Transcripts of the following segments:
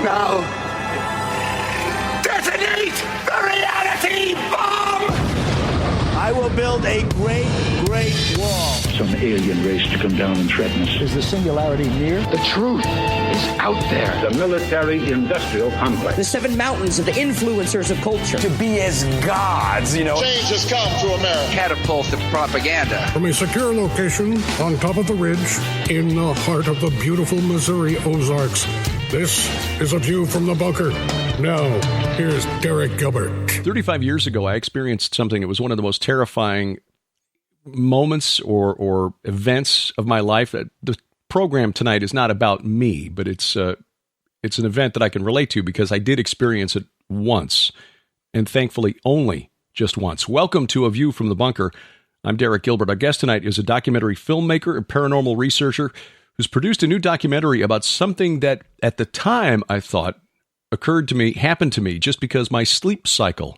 Now, detonate the reality bomb! I will build a great, great wall. Some alien race to come down and threaten us. Is the singularity near? The truth is out there. The military-industrial complex. The 7 mountains of the influencers of culture. To be as gods, you know. Change has come to America. Catapult of propaganda. From a secure location on top of the ridge in the heart of the beautiful Missouri Ozarks, this is A View from the Bunker. Now, here's Derek Gilbert. 35 years ago, I experienced something that was one of the most terrifying moments or events of my life. The program tonight is not about me, but it's an event that I can relate to because I did experience it once, and thankfully only just once. Welcome to A View from the Bunker. I'm Derek Gilbert. Our guest tonight is a documentary filmmaker and paranormal researcher who's produced a new documentary about something that at the time I thought happened to me just because my sleep cycle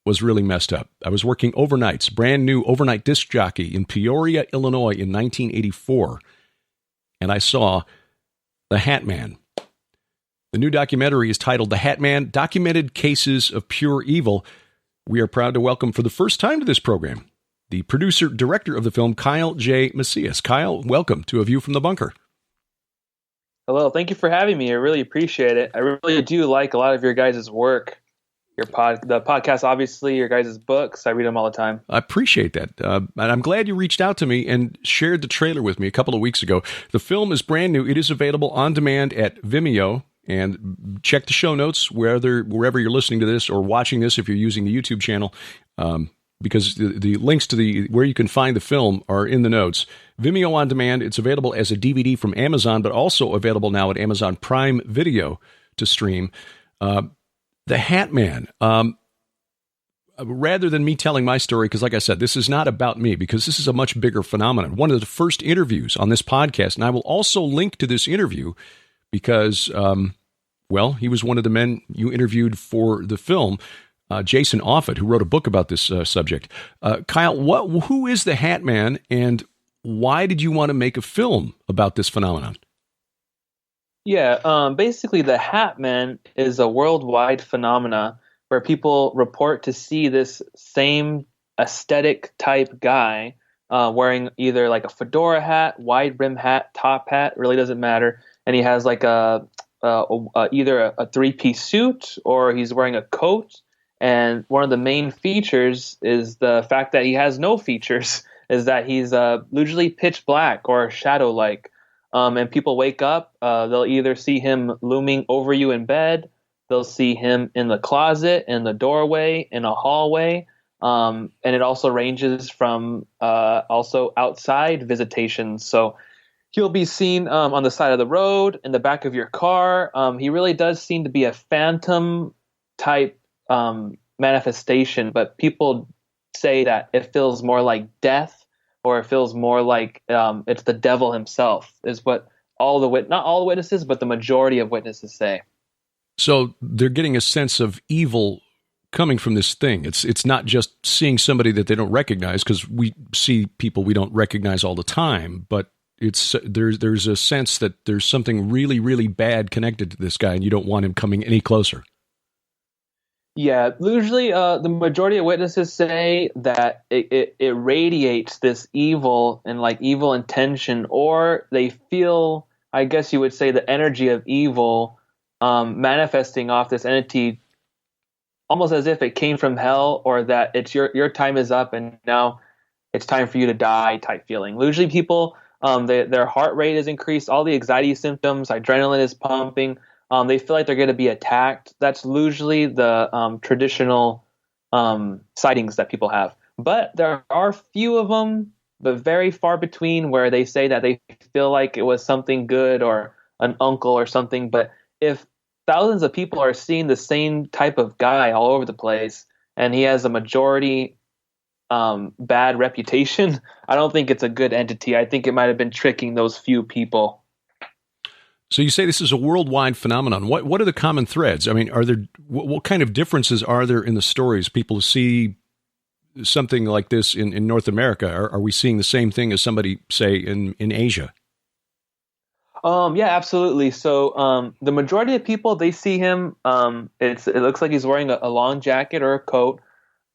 was really messed up. I was working overnights, brand new overnight disc jockey in Peoria, Illinois in 1984, and I saw The Hat Man. The new documentary is titled The Hat Man: Documented Cases of Pure Evil. We are proud to welcome for the first time to this program the producer-director of the film, Kyle J. Macias. Kyle, welcome to A View from the Bunker. Hello, thank you for having me. I really appreciate it. I really do like a lot of your guys' work. The podcast, obviously, your guys' books. I read them all the time. I appreciate that. And I'm glad you reached out to me and shared the trailer with me a couple of weeks ago. The film is brand new. It is available on demand at Vimeo. And check the show notes wherever you're listening to this or watching this if you're using the YouTube channel, because the links to where you can find the film are in the notes. Vimeo on demand. It's available as a DVD from Amazon, but also available now at Amazon Prime Video to stream. The Hat Man. Rather than me telling my story, because like I said, this is not about me, because this is a much bigger phenomenon. One of the first interviews on this podcast, and I will also link to this interview because, he was one of the men you interviewed for the film, Jason Offutt, who wrote a book about this subject. Kyle, who is the Hat Man, and why did you want to make a film about this phenomenon? Yeah, basically the Hat Man is a worldwide phenomena where people report to see this same aesthetic type guy wearing either like a fedora hat, wide brim hat, top hat, really doesn't matter. And he has like either a 3-piece suit or he's wearing a coat. And one of the main features is the fact that he has no features, is that he's usually pitch black or shadow-like. And people wake up, they'll either see him looming over you in bed, they'll see him in the closet, in the doorway, in a hallway. And it also ranges from also outside visitations. So he'll be seen on the side of the road, in the back of your car. He really does seem to be a phantom type manifestation, but people say that it feels more like death, or it feels more like it's the devil himself, is what not all the witnesses, but the majority of witnesses say. So they're getting a sense of evil coming from this thing. It's not just seeing somebody that they don't recognize, because we see people we don't recognize all the time, but there's a sense that there's something really, really bad connected to this guy, and you don't want him coming any closer. Yeah, usually the majority of witnesses say that it radiates this evil and like evil intention, or they feel, I guess you would say, the energy of evil manifesting off this entity, almost as if it came from hell, or that it's your time is up and now it's time for you to die type feeling. Usually people, their heart rate is increased, all the anxiety symptoms, adrenaline is pumping. They feel like they're going to be attacked. That's usually the traditional sightings that people have. But there are few of them, but very far between, where they say that they feel like it was something good or an uncle or something. But if thousands of people are seeing the same type of guy all over the place, and he has a majority bad reputation, I don't think it's a good entity. I think it might have been tricking those few people. So you say this is a worldwide phenomenon. What are the common threads? I mean, what kind of differences are there in the stories? People see something like this in North America. Are we seeing the same thing as somebody, say, in Asia? Yeah, absolutely. So the majority of people, they see him. It looks like he's wearing a long jacket or a coat,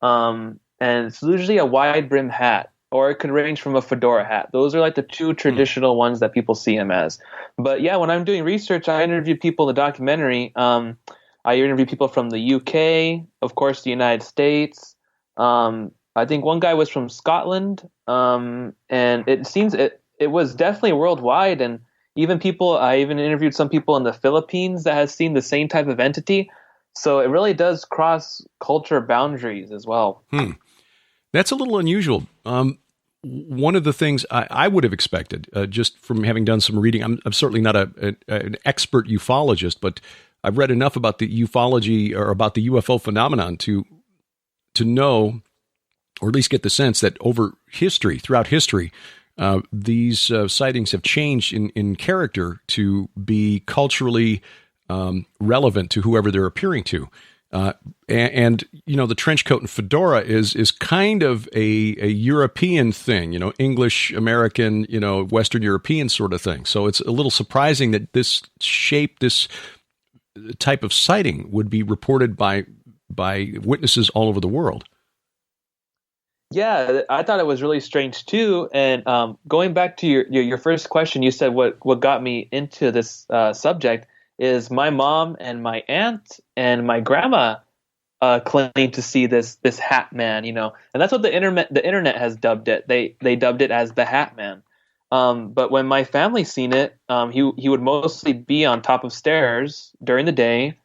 and it's usually a wide brim hat, or it could range from a fedora hat. Those are like the two traditional ones that people see him as. But yeah, when I'm doing research, I interview people in the documentary. I interview people from the UK, of course, the United States. I think one guy was from Scotland, and it seems it was definitely worldwide. And I even interviewed some people in the Philippines that has seen the same type of entity. So it really does cross culture boundaries as well. That's a little unusual. One of the things I would have expected, just from having done some reading, I'm certainly not an expert ufologist, but I've read enough about the ufology or about the UFO phenomenon to know, or at least get the sense that throughout history, these sightings have changed in character to be culturally relevant to whoever they're appearing to. And the trench coat and fedora is kind of a European thing, English, American, Western European sort of thing. So it's a little surprising that this type of sighting would be reported by witnesses all over the world. Yeah, I thought it was really strange too. And going back to your first question, you said what got me into this subject is my mom and my aunt and my grandma claim to see this Hat Man, and that's what the internet has dubbed it. They dubbed it as the Hat Man. But when my family seen it, he would mostly be on top of stairs during the day,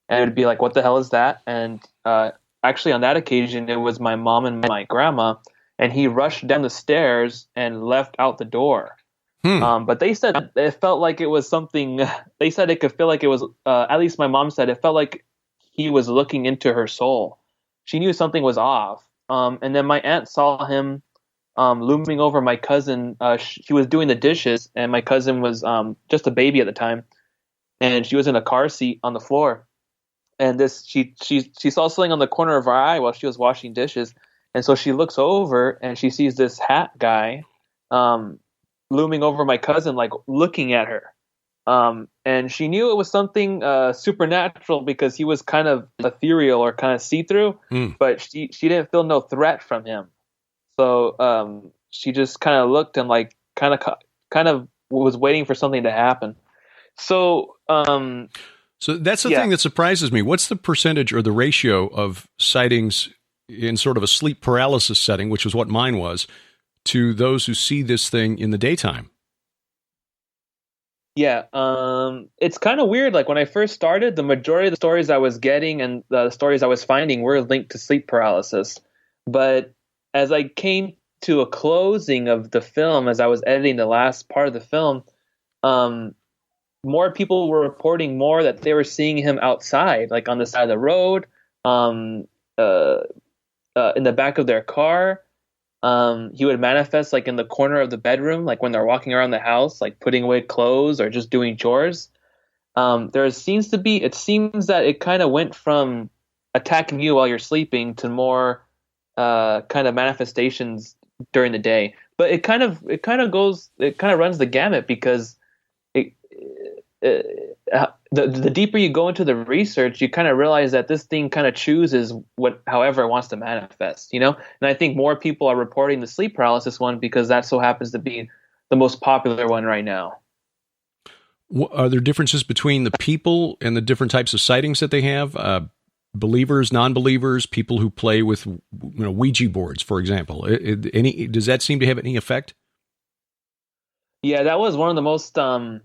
and it would be like, "What the hell is that?" And actually, on that occasion, it was my mom and my grandma, and he rushed down the stairs and left out the door. But they said it felt like it was something. They said it could feel like it was. At least my mom said it felt like he was looking into her soul. She knew something was off. And then my aunt saw him looming over my cousin. She was doing the dishes, and my cousin was just a baby at the time, and she was in a car seat on the floor. And she saw something on the corner of her eye while she was washing dishes, and so she looks over and she sees this hat guy looming over my cousin, like looking at her. And she knew it was something supernatural because he was kind of ethereal or kind of see-through, but she didn't feel no threat from him. So she just kind of looked and like kind of was waiting for something to happen. So that's the thing that surprises me. What's the percentage or the ratio of sightings in sort of a sleep paralysis setting, which was what mine was, to those who see this thing in the daytime? Yeah, it's kind of weird. Like when I first started, the majority of the stories I was getting and the stories I was finding were linked to sleep paralysis. But as I came to a closing of the film, as I was editing the last part of the film, more people were reporting more that they were seeing him outside, like on the side of the road, in the back of their car. He would manifest like in the corner of the bedroom, like when they're walking around the house, like putting away clothes or just doing chores. It seems that it kind of went from attacking you while you're sleeping to more kind of manifestations during the day. But it kind of runs the gamut because the deeper you go into the research, you kind of realize that this thing kind of chooses however it wants to manifest, And I think more people are reporting the sleep paralysis one because that so happens to be the most popular one right now. Are there differences between the people and the different types of sightings that they have? Believers, non-believers, people who play with Ouija boards, for example. Does that seem to have any effect? Yeah, that was one of the most kind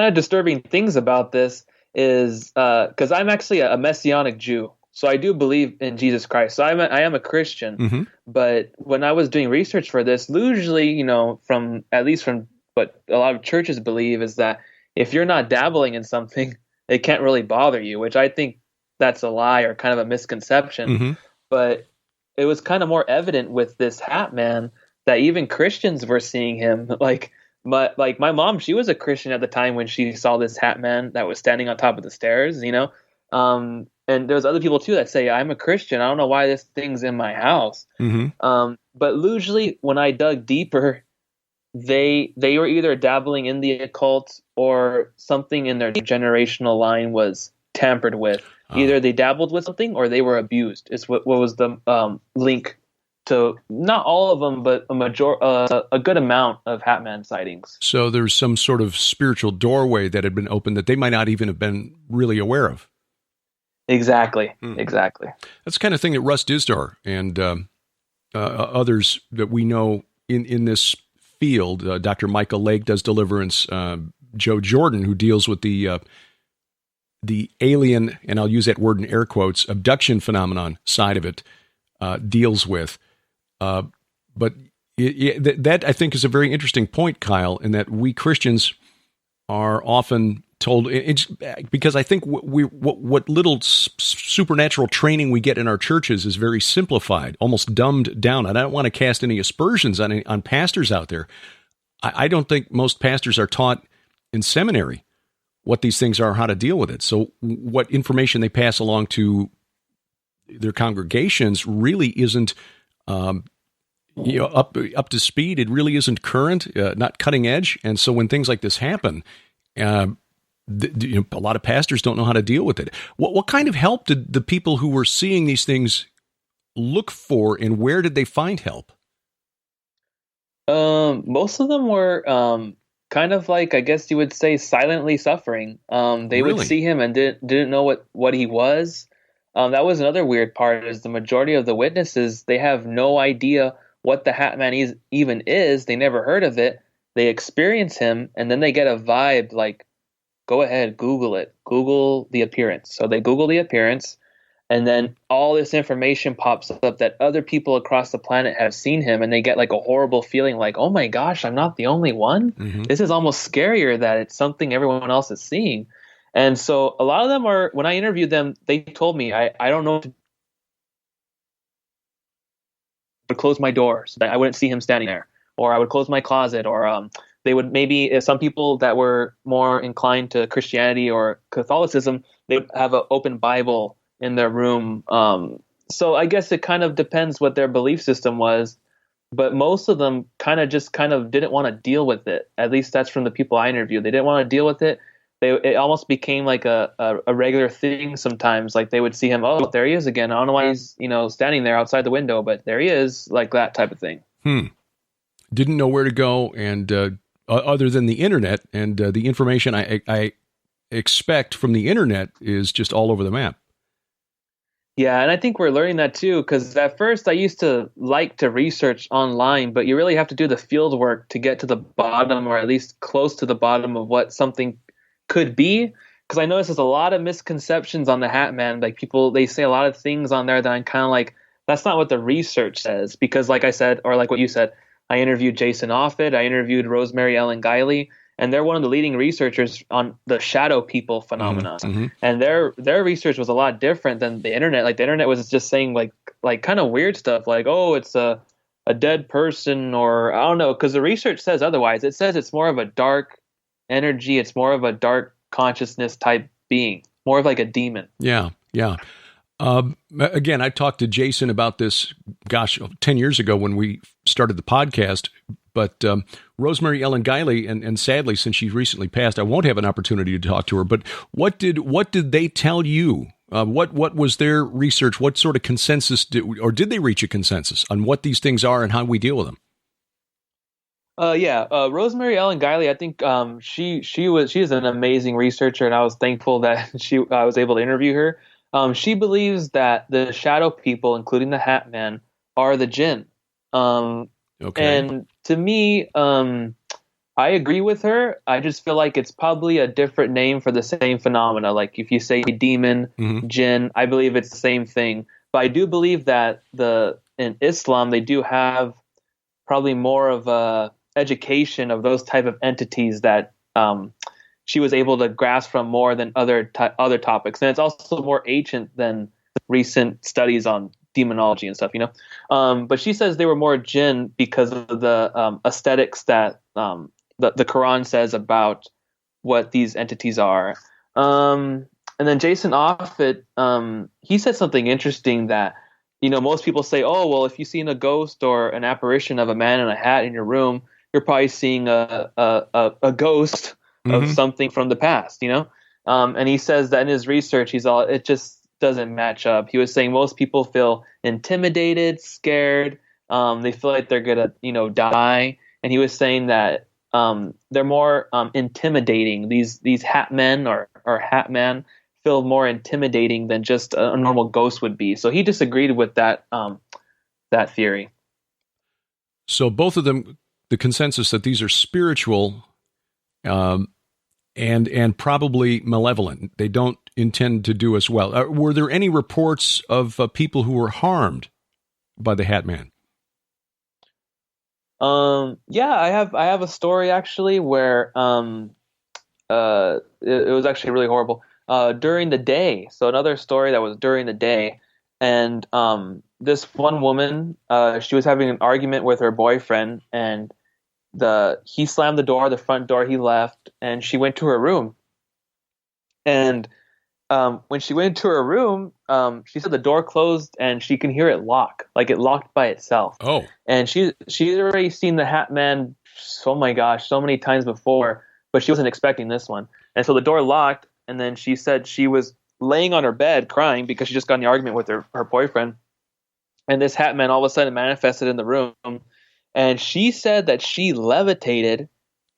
of disturbing things about this is because I'm actually a Messianic Jew. So I do believe in Jesus Christ. So I am a Christian. Mm-hmm. But when I was doing research for this, usually, from what a lot of churches believe is that if you're not dabbling in something, it can't really bother you, which I think that's a lie or kind of a misconception. Mm-hmm. But it was kind of more evident with this Hat Man that even Christians were seeing him. Like my mom, she was a Christian at the time when she saw this Hat Man that was standing on top of the stairs, And there's other people too that say, I'm a Christian. I don't know why this thing's in my house. Mm-hmm. But usually when I dug deeper, they were either dabbling in the occult or something in their generational line was tampered with. Either they dabbled with something or they were abused. Is what was the link to not all of them, but a good amount of Hat Man sightings. So there's some sort of spiritual doorway that had been opened that they might not even have been really aware of. Exactly. Exactly. That's the kind of thing that Russ Dizdar and others that we know in this field, Dr. Michael Lake does Deliverance, Joe Jordan, who deals with the alien, and I'll use that word in air quotes, abduction phenomenon side of it, deals with. But that I think is a very interesting point, Kyle, in that we Christians are often told, because I think what little supernatural training we get in our churches is very simplified, almost dumbed down. And I don't want to cast any aspersions on pastors out there. I don't think most pastors are taught in seminary what these things are, how to deal with it. So what information they pass along to their congregations really isn't up to speed. It really isn't current, not cutting edge. And so when things like this happen, a lot of pastors don't know how to deal with it. What kind of help did the people who were seeing these things look for, and where did they find help? Most of them were kind of like, I guess you would say, silently suffering. They would see him and didn't know what he was. That was another weird part, is the majority of the witnesses, they have no idea what the Hat Man even is. They never heard of it. They experience him, and then they get a vibe like, go ahead, Google it. Google the appearance. So they Google the appearance, and then all this information pops up that other people across the planet have seen him, and they get like a horrible feeling like, oh my gosh, I'm not the only one. Mm-hmm. This is almost scarier that it's something everyone else is seeing. And so a lot of them are, when I interviewed them, they told me, I don't know what to do. I would close my door so that I wouldn't see him standing there, or I would close my closet, or they would maybe, some people that were more inclined to Christianity or Catholicism, they would have an open Bible in their room. So I guess it kind of depends what their belief system was, but most of them kind of didn't want to deal with it. At least that's from the people I interviewed. They didn't want to deal with it. It almost became like a regular thing sometimes. Like they would see him, oh, there he is again. I don't know why he's standing there outside the window, but there he is, like that type of thing. Didn't know where to go, and other than the internet, and the information I expect from the internet is just all over the map. Yeah, and I think we're learning that too, because at first I used to like to research online, but you really have to do the field work to get to the bottom, or at least close to the bottom of what something could be. Because I notice there's a lot of misconceptions on the Hat Man. Like people, they say a lot of things on there that I'm kind of like, that's not what the research says. Because like I said, or like what you said, I interviewed Jason Offutt, I interviewed Rosemary Ellen Guiley, and they're one of the leading researchers on the shadow people phenomenon. Mm-hmm. And their research was a lot different than the internet. Like the internet was just saying like kind of weird stuff, like, oh, it's a dead person, or I don't know, because the research says otherwise. It says it's more of a dark energy, it's more of a dark consciousness type being, more of like a demon. Yeah. Again, I talked to Jason about this, 10 years ago when we started the podcast. But Rosemary Ellen Guiley, and sadly, since she recently passed, I won't have an opportunity to talk to her. But what did they tell you? What was their research? What sort of consensus did they reach a consensus on what these things are and how we deal with them? Rosemary Ellen Guiley, I think she is an amazing researcher, and I was thankful that I was able to interview her. She believes that the shadow people, including the Hat Man, are the jinn. Okay. And to me, I agree with her. I just feel like it's probably a different name for the same phenomena. Like if you say demon, jinn, I believe it's the same thing. But I do believe that in Islam, they do have probably more of a education of those type of entities that she was able to grasp from more than other topics. And it's also more ancient than recent studies on demonology and stuff, but she says they were more jinn because of the aesthetics that the Quran says about what these entities are. And then Jason Offutt, he said something interesting that, most people say, oh, well, if you've seen a ghost or an apparition of a man in a hat in your room, you're probably seeing a ghost of something from the past, you know? And he says that in his research, it just doesn't match up. He was saying most people feel intimidated, scared. They feel like they're gonna, die. And he was saying that they're more intimidating. These hat men or hat man feel more intimidating than just a normal ghost would be. So he disagreed with that theory. So both of them, the consensus that these are spiritual and probably malevolent. They don't intend to do us well. Were there any reports of people who were harmed by the Hat Man? Yeah, I have a story actually where it was actually really horrible. During the day. So another story that was during the day, and this one woman, she was having an argument with her boyfriend, and he slammed the front door, he left, and she went to her room. And when she went into her room, she said the door closed and she can hear it lock, like it locked by itself. Oh. And she's already seen the Hat Man, oh my gosh, so many times before, but she wasn't expecting this one. And so the door locked, and then she said she was laying on her bed crying because she just got in the argument with her boyfriend. And this Hat Man all of a sudden manifested in the room. And she said that she levitated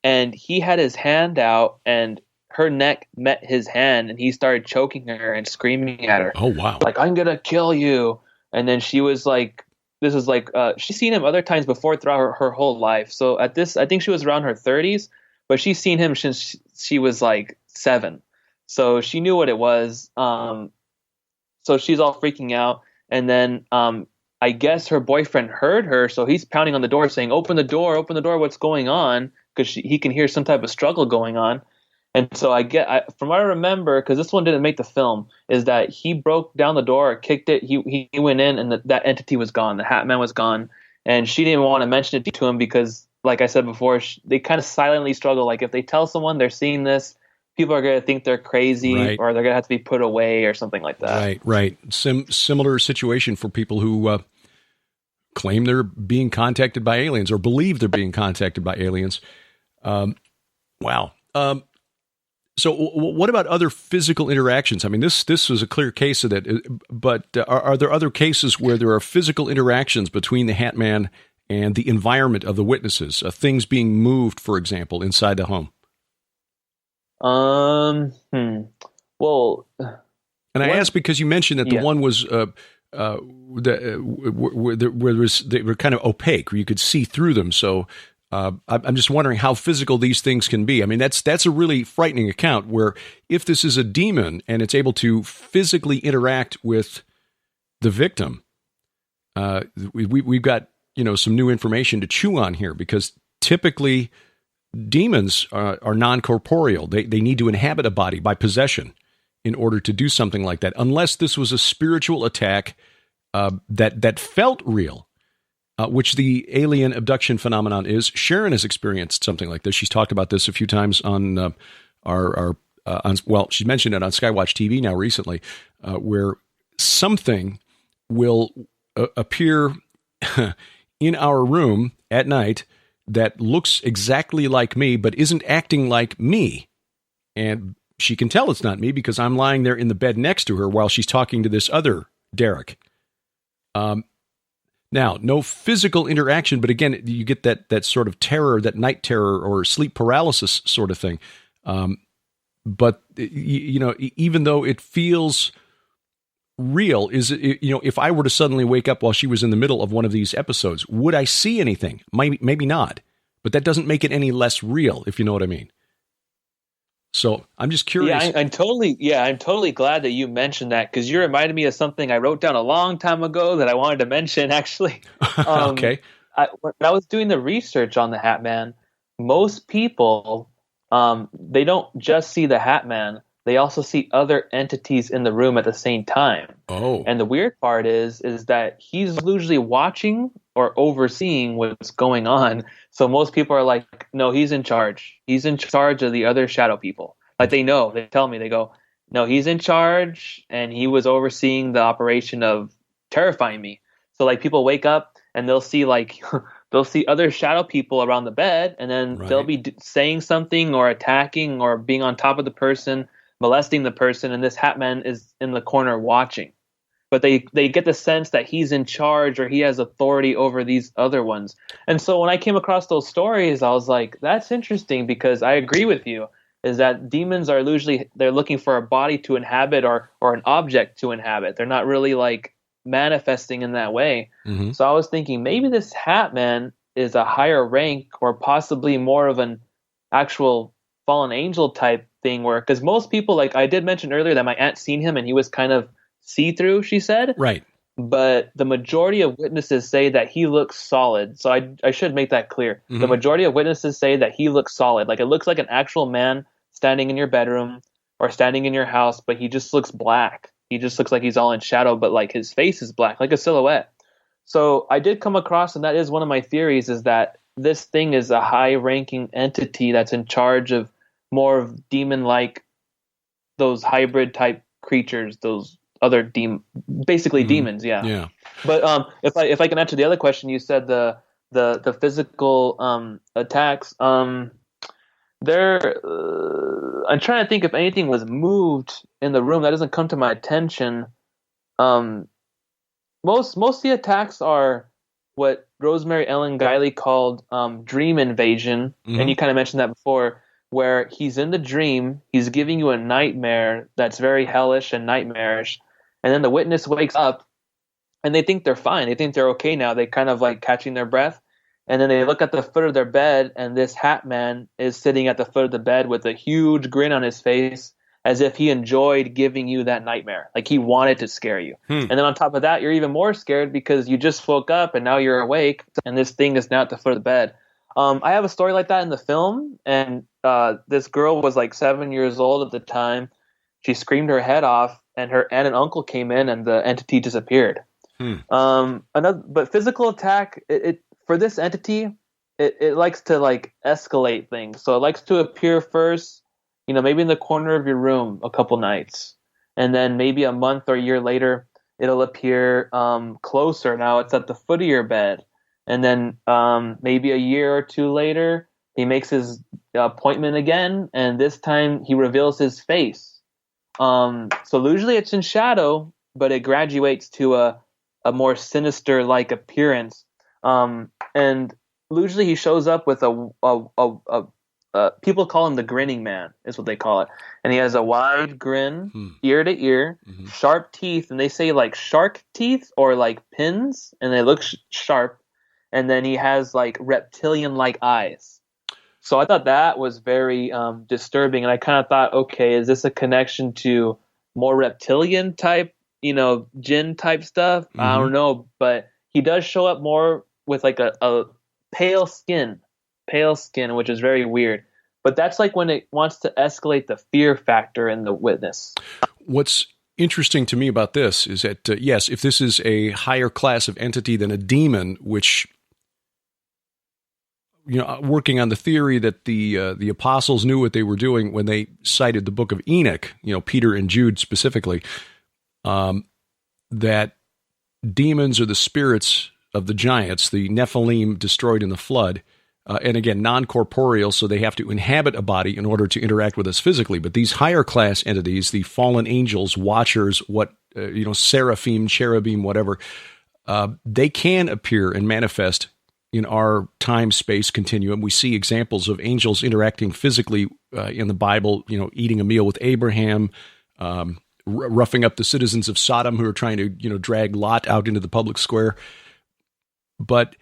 and he had his hand out and her neck met his hand and he started choking her and screaming at her. Oh, wow. Like, I'm going to kill you. And then she was like, she's seen him other times before throughout her whole life. So at this, I think she was around her 30s, but she's seen him since she was like 7. So she knew what it was. So she's all freaking out. And then I guess her boyfriend heard her, so he's pounding on the door saying, open the door, what's going on? Because he can hear some type of struggle going on. And so from what I remember, because this one didn't make the film, is that he broke down the door, kicked it, he went in, and that entity was gone. The Hat Man was gone. And she didn't want to mention it to him because, like I said before, they kind of silently struggle. Like if they tell someone they're seeing this, people are going to think they're crazy, right, or they're going to have to be put away or something like that. Right. Similar situation for people who claim they're being contacted by aliens or believe they're being contacted by aliens. Wow. So what about other physical interactions? I mean, this was a clear case of that, but are there other cases where there are physical interactions between the Hat Man and the environment of the witnesses, things being moved, for example, inside the home? Well, and I asked because you mentioned that the one was they were kind of opaque, where you could see through them. So I'm just wondering how physical these things can be. I mean, that's a really frightening account where if this is a demon and it's able to physically interact with the victim, we've got, some new information to chew on here, because typically demons are non-corporeal. They need to inhabit a body by possession in order to do something like that, unless this was a spiritual attack that felt real. Which the alien abduction phenomenon is. Sharon has experienced something like this. She's talked about this a few times on she mentioned it on SkyWatchTV now recently, where something will appear in our room at night that looks exactly like me, but isn't acting like me. And she can tell it's not me because I'm lying there in the bed next to her while she's talking to this other Derek. Now, no physical interaction, but again, you get that sort of terror, that night terror or sleep paralysis sort of thing. But even though it feels real, if I were to suddenly wake up while she was in the middle of one of these episodes, would I see anything? Maybe not, but that doesn't make it any less real, if you know what I mean. So I'm just curious. Yeah, I'm totally glad that you mentioned that, because you reminded me of something I wrote down a long time ago that I wanted to mention, actually. Okay. When I was doing the research on the Hat Man, most people, they don't just see the Hat Man. They also see other entities in the room at the same time. Oh. And the weird part is that he's usually watching or overseeing what's going on. So most people are like, no, he's in charge. He's in charge of the other shadow people. Like they know, they tell me, they go, no, he's in charge. And he was overseeing the operation of terrifying me. So like people wake up and they'll see like they'll see other shadow people around the bed, and then they'll be saying something or attacking or being on top of the person, molesting the person, and this Hat Man is in the corner watching. But they get the sense that he's in charge or he has authority over these other ones. And so when I came across those stories, I was like, that's interesting, because I agree with you, is that demons are usually, they're looking for a body to inhabit or an object to inhabit. They're not really like manifesting in that way. Mm-hmm. So I was thinking maybe this Hat Man is a higher rank or possibly more of an actual fallen angel type thing, where, because most people, like I did mention earlier that my aunt seen him and he was kind of see-through, she said. Right. But the majority of witnesses say that he looks solid. So I should make that clear. Mm-hmm. The majority of witnesses say that he looks solid. Like it looks like an actual man standing in your bedroom or standing in your house, but he just looks black. He just looks like he's all in shadow, but like his face is black, like a silhouette. So I did come across, and that is one of my theories, is that this thing is a high-ranking entity that's in charge of more of demon-like, those hybrid-type creatures, those other basically demons, yeah. But if I can answer the other question, you said the physical attacks. I'm trying to think if anything was moved in the room. That doesn't come to my attention. Most of the attacks are what Rosemary Ellen Guiley called dream invasion, and you kind of mentioned that before, where he's in the dream, he's giving you a nightmare that's very hellish and nightmarish. And then the witness wakes up and they think they're fine. They think they're okay now. They kind of like catching their breath. And then they look at the foot of their bed, and this Hat Man is sitting at the foot of the bed with a huge grin on his face, as if he enjoyed giving you that nightmare. Like he wanted to scare you. And then on top of that, you're even more scared because you just woke up and now you're awake and this thing is now at the foot of the bed. I have a story like that in the film, and this girl was like 7 years old at the time. She screamed her head off, and her aunt and uncle came in, and the entity disappeared. But physical attack, for this entity, it likes to like escalate things. So it likes to appear first, maybe in the corner of your room a couple nights, and then maybe a month or a year later, it'll appear closer. Now it's at the foot of your bed, and then maybe a year or two later, he makes his appointment again, and this time he reveals his face. So usually it's in shadow, but it graduates to a more sinister-like appearance. And usually he shows up with people call him the grinning man, is what they call it. And he has a wide grin, ear to ear, sharp teeth, and they say like shark teeth or like pins, and they look sharp. And then he has like reptilian-like eyes. So I thought that was very disturbing, and I kind of thought, okay, is this a connection to more reptilian type, jinn type stuff? I don't know, but he does show up more with like a pale skin, which is very weird. But that's like when it wants to escalate the fear factor in the witness. What's interesting to me about this is that, yes, if this is a higher class of entity than a demon, which, working on the theory that the apostles knew what they were doing when they cited the book of Enoch, Peter and Jude specifically, that demons are the spirits of the giants, the Nephilim destroyed in the flood, and again, non-corporeal, so they have to inhabit a body in order to interact with us physically. But these higher class entities, the fallen angels, watchers, seraphim, cherubim, whatever, they can appear and manifest in our time-space continuum. We see examples of angels interacting physically in the Bible, eating a meal with Abraham, roughing up the citizens of Sodom who are trying to, drag Lot out into the public square. But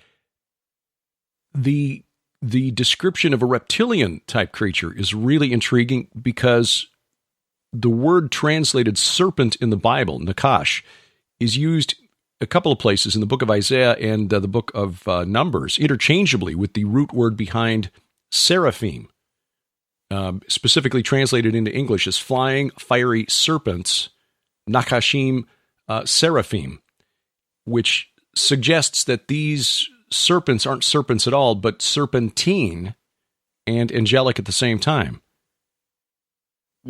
the description of a reptilian-type creature is really intriguing, because the word translated serpent in the Bible, nakash, is used a couple of places in the book of Isaiah and the book of Numbers, interchangeably with the root word behind seraphim, specifically translated into English as flying, fiery serpents, nakashim, seraphim, which suggests that these serpents aren't serpents at all, but serpentine and angelic at the same time.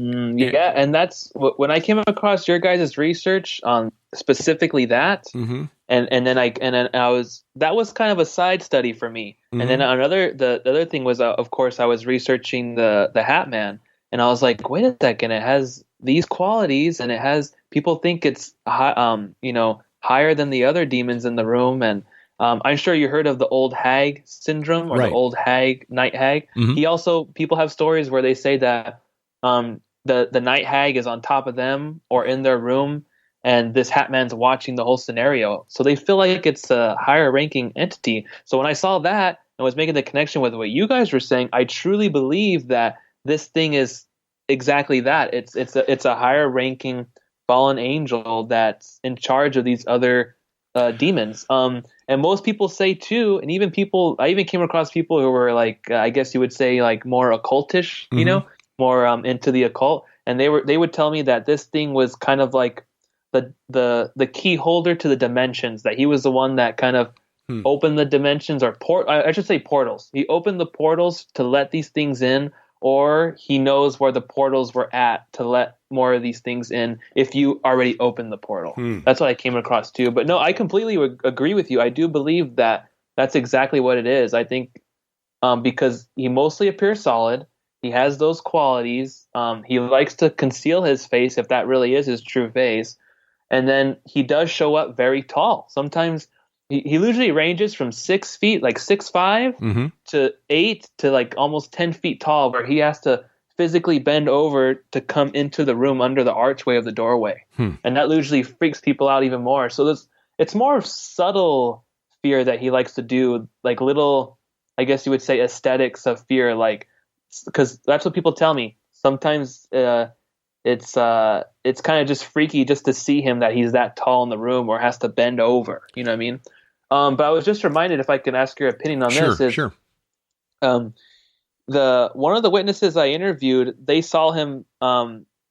Yeah, and that's when I came across your guys' research on specifically that, Mm-hmm. and then I was that was kind of a side study for me. Mm-hmm. And then the other thing was, of course, I was researching the Hat Man, and I was like, wait a second, it has these qualities, and it has people think it's higher than the other demons in the room, and I'm sure you heard of the old hag syndrome or Right. the old hag night hag. Mhm. He also people have stories where they say that the night hag is on top of them or in their room, and this Hat Man's watching the whole scenario. So they feel like it's a higher ranking entity. So when I saw that and was making the connection with what you guys were saying, I truly believe that this thing is exactly that. It's a higher ranking fallen angel that's in charge of these other demons. And most people say too, and even people, I even came across people who were like, I guess you would say like more occultish, you know, more into the occult, and they would tell me that this thing was kind of like the key holder to the dimensions. That he was the one that kind of opened the dimensions, or I should say portals. He opened the portals to let these things in, or he knows where the portals were at to let more of these things in if you already opened the portal. That's what I came across too. But no, I completely agree with you. I do believe that that's exactly what it is. I think because he mostly appears solid. He has those qualities. He likes to conceal his face if that really is his true face. And then he does show up very tall. Sometimes he usually ranges from 6 feet, like 6'5", to 8 to like almost 10 feet tall, where he has to physically bend over to come into the room under the archway of the doorway. And that usually freaks people out even more. So it's more subtle fear that he likes to do, like little, I guess you would say, aesthetics of fear, like, because that's what people tell me. Sometimes it's kind of just freaky just to see him, that he's that tall in the room or has to bend over. You know what I mean? But I was just reminded, if I can ask your opinion on this, is Sure. One of the witnesses I interviewed, they saw him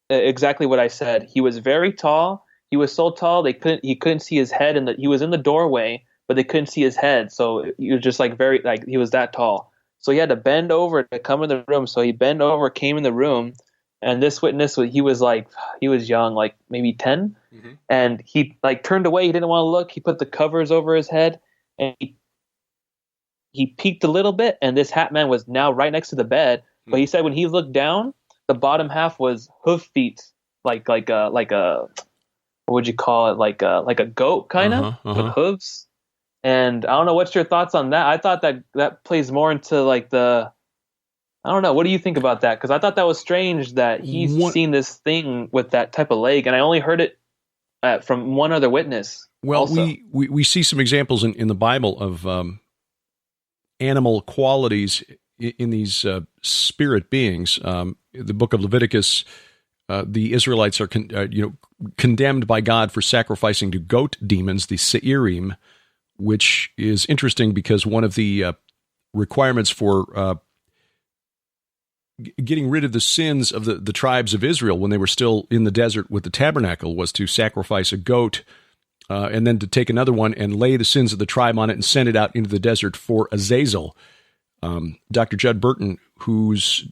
exactly what I said. He was very tall. He was so tall he couldn't see his head, and he was in the doorway, but they couldn't see his head. So he was just he was that tall. So he had to bend over to come in the room. So he bent over, came in the room, and this witness, he was young, like maybe 10, and he like turned away. He didn't want to look. He put the covers over his head, and he peeked a little bit, and this Hat Man was now right next to the bed. But he said when he looked down, the bottom half was hoof feet, like a what would you call it, like a goat kind of with hooves. And I don't know, what's your thoughts on that? I thought that plays more into like I don't know. What do you think about that? Because I thought that was strange that he's seen this thing with that type of leg, and I only heard it from one other witness. Well, also. we see some examples in the Bible of animal qualities in these spirit beings. The book of Leviticus, the Israelites are condemned by God for sacrificing to goat demons, the Seirim, which is interesting because one of the requirements for getting rid of the sins of the tribes of Israel when they were still in the desert with the tabernacle was to sacrifice a goat and then to take another one and lay the sins of the tribe on it and send it out into the desert for Azazel. Dr. Judd Burton, whose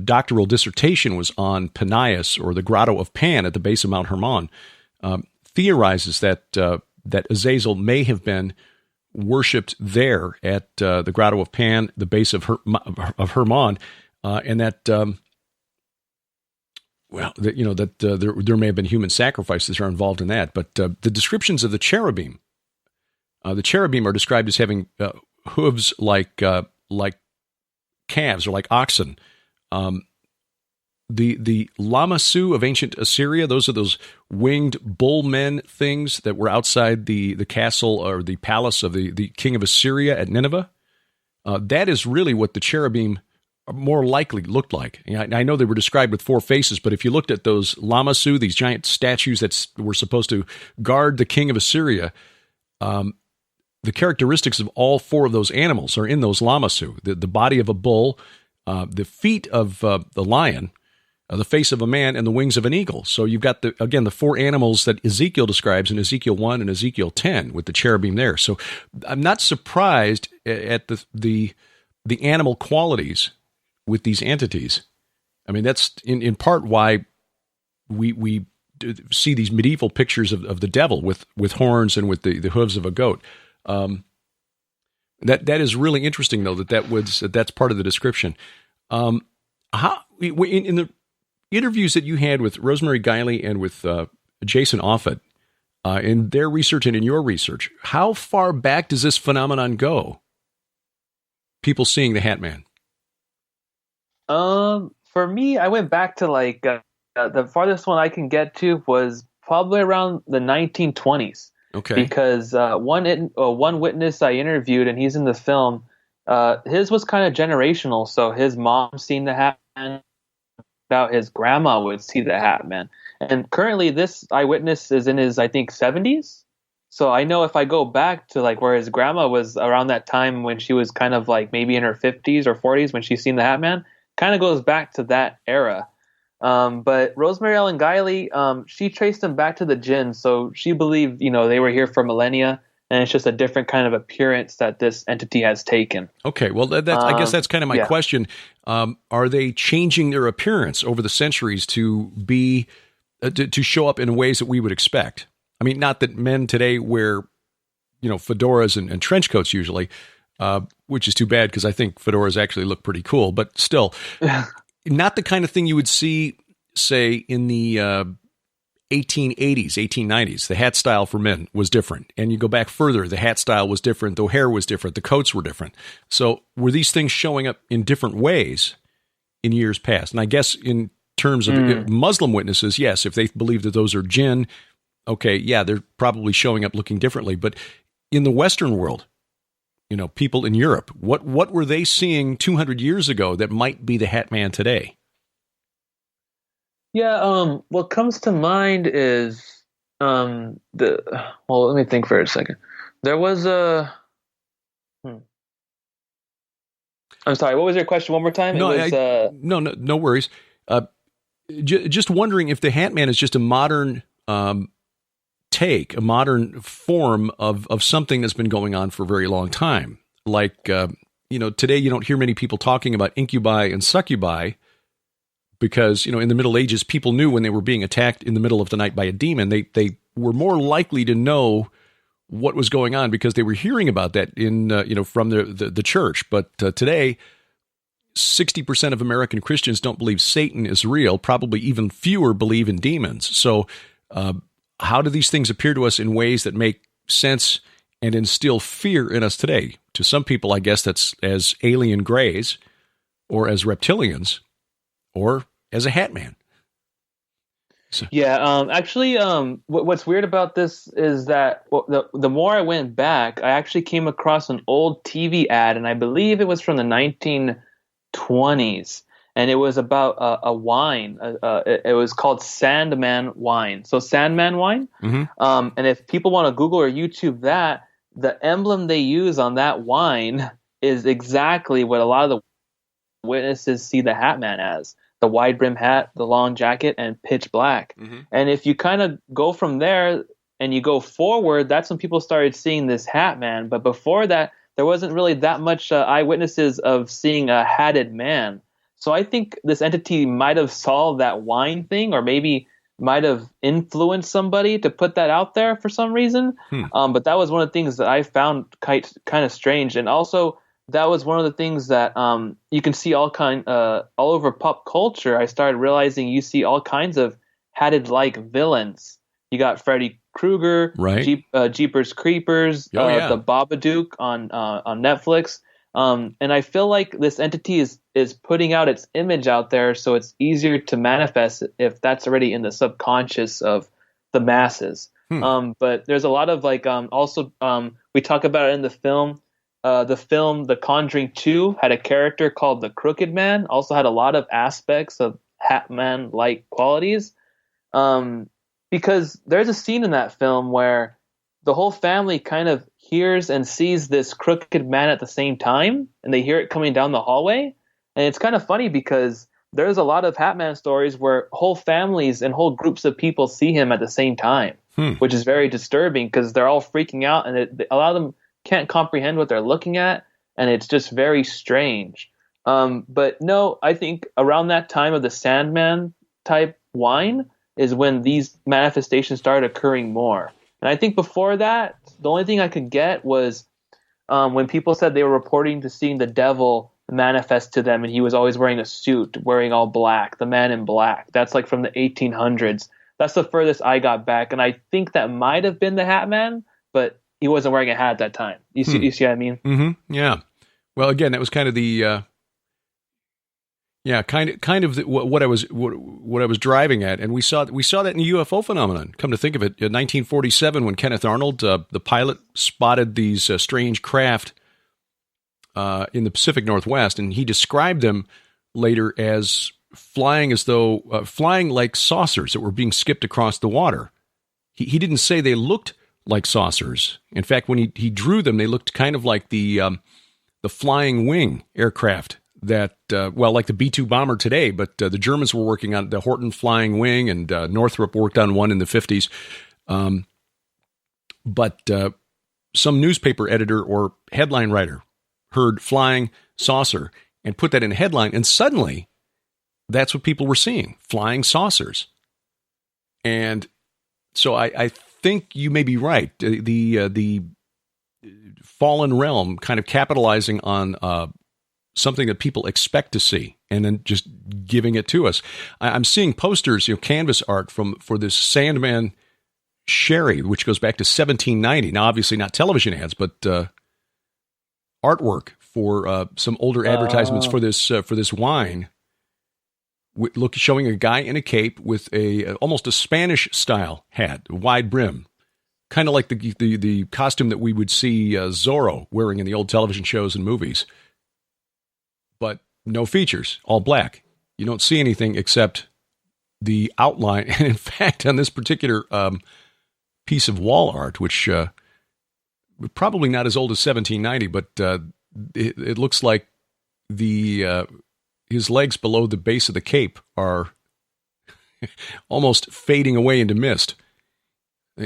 doctoral dissertation was on Panias, or the Grotto of Pan at the base of Mount Hermon, theorizes that Azazel may have been worshipped there at the Grotto of Pan, the base of Hermon, and that there may have been human sacrifices are involved in that. But the descriptions of the cherubim are described as having hooves like calves or like oxen. The Lamassu of ancient Assyria, those are those winged bullmen things that were outside the castle or the palace of the king of Assyria at Nineveh. That is really what the cherubim more likely looked like. I know they were described with 4 faces, but if you looked at those Lamassu, these giant statues that were supposed to guard the king of Assyria, the characteristics of all 4 of those animals are in those Lamassu. The body of a bull, the feet of the lion, the face of a man, and the wings of an eagle. So you've got the 4 animals that Ezekiel describes in Ezekiel 1 and Ezekiel 10 with the cherubim there. So I'm not surprised at the animal qualities with these entities. I mean, that's in part why we see these medieval pictures of the devil with horns and with the hooves of a goat. That is really interesting, though, that's part of the description. How in the interviews that you had with Rosemary Guiley and with Jason Offutt, in their research and in your research, how far back does this phenomenon go? People seeing the Hat Man. For me, I went back to like the farthest one I can get to was probably around the 1920s. Okay. Because one witness I interviewed, and he's in the film, his was kind of generational. So his mom seen the Hat Man, about his grandma would see the Hat Man. And currently this eyewitness is in his, I think, 70s. So I know if I go back to like where his grandma was around that time when she was kind of like maybe in her 50s or 40s when she's seen the Hat Man, kind of goes back to that era. But Rosemary Ellen Guiley, she traced them back to the jinn. So she believed, they were here for millennia, and it's just a different kind of appearance that this entity has taken. Okay. Well, I guess that's kind of my question. Are they changing their appearance over the centuries to be, to show up in ways that we would expect? I mean, not that men today wear, fedoras and trench coats usually, which is too bad because I think fedoras actually look pretty cool, but still. Not the kind of thing you would see, say, in the 1880s, 1890s. The hat style for men was different. And you go back further, the hat style was different, the hair was different, the coats were different. So were these things showing up in different ways in years past? And I guess in terms of Muslim witnesses, yes, if they believe that those are jinn, okay, yeah, they're probably showing up looking differently. But in the Western world, people in Europe, what were they seeing 200 years ago that might be the Hat Man today? Yeah, what comes to mind is let me think for a second. There was a I'm sorry, what was your question one more time? No worries. Just wondering if the Hat Man is just a modern a modern form of something that's been going on for a very long time. Like, today you don't hear many people talking about incubi and succubi because, in the Middle Ages, people knew when they were being attacked in the middle of the night by a demon, they were more likely to know what was going on because they were hearing about that from the church. But today, 60% of American Christians don't believe Satan is real. Probably even fewer believe in demons. So, how do these things appear to us in ways that make sense and instill fear in us today? To some people, I guess that's as alien grays or as reptilians or as a Hat Man. So. Yeah, actually, what's weird about this is that the more I went back, I actually came across an old TV ad, and I believe it was from the 1920s. And it was about a wine. It was called Sandman wine. So Sandman wine. Mm-hmm. And if people want to Google or YouTube that, the emblem they use on that wine is exactly what a lot of the witnesses see the Hat Man as. The wide brim hat, the long jacket, and pitch black. Mm-hmm. And if you kind of go from there and you go forward, that's when people started seeing this Hat Man. But before that, there wasn't really that much eyewitnesses of seeing a hatted man. So I think this entity might have solved that wine thing, or maybe might have influenced somebody to put that out there for some reason. But that was one of the things that I found kind of strange. And also, that was one of the things that you can see all over pop culture. I started realizing you see all kinds of hatted-like villains. You got Freddy Krueger, right? Jeepers Creepers, the Babadook on Netflix. And I feel like this entity is putting out its image out there, so it's easier to manifest if that's already in the subconscious of the masses. But there's a lot of we talk about it in the film. The Conjuring 2 had a character called the Crooked Man, also had a lot of aspects of Hat Man-like qualities. Because there's a scene in that film where the whole family kind of hears and sees this crooked man at the same time, and they hear it coming down the hallway. And it's kind of funny because there's a lot of Hat Man stories where whole families and whole groups of people see him at the same time, which is very disturbing because they're all freaking out, and a lot of them can't comprehend what they're looking at, and it's just very strange. But no, I think around that time of the Sandman type wine is when these manifestations started occurring more. And I think before that, the only thing I could get was when people said they were reporting to seeing the devil manifest to them, and he was always wearing a suit, wearing all black, the man in black. That's like from the 1800s. That's the furthest I got back, and I think that might have been the Hat Man, but he wasn't wearing a hat at that time. You see what I mean? Mm-hmm. Yeah. Well, again, that was kind of the what I was driving at, and we saw that in the UFO phenomenon. Come to think of it, in 1947, when Kenneth Arnold, the pilot, spotted these strange craft in the Pacific Northwest, and he described them later as flying like saucers that were being skipped across the water. He didn't say they looked like saucers. In fact, when he drew them, they looked kind of like the flying wing aircraft that, like the B-2 bomber today, but the Germans were working on the Horten flying wing, and Northrop worked on one in the 50s. But some newspaper editor or headline writer heard flying saucer and put that in a headline, and suddenly that's what people were seeing, flying saucers. And so I think you may be right. The fallen realm kind of capitalizing on something that people expect to see and then just giving it to us. I'm seeing posters, canvas art for this Sandman sherry, which goes back to 1790. Now, obviously not television ads, but artwork for some older advertisements for this wine. Showing a guy in a cape with almost a Spanish style hat, wide brim, kind of like the costume that we would see Zorro wearing in the old television shows and movies, but no features, all black. You don't see anything except the outline. And in fact, on this particular piece of wall art, which probably not as old as 1790, but it looks like his legs below the base of the cape are almost fading away into mist.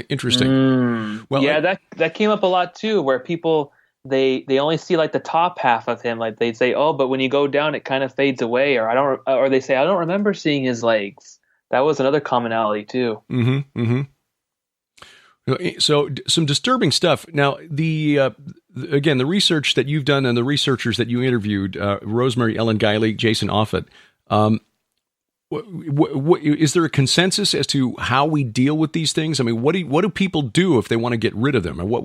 Interesting. Well, yeah, that came up a lot too, where people they only see like the top half of him. Like they'd say, "Oh, but when you go down, it kind of fades away," or they say, "I don't remember seeing his legs." That was another commonality too. Mm-hmm. Mm-hmm. So some disturbing stuff. Now, the research that you've done and the researchers that you interviewed, Rosemary Ellen Guiley, Jason Offutt, is there a consensus as to how we deal with these things? I mean, what do people do if they want to get rid of them? And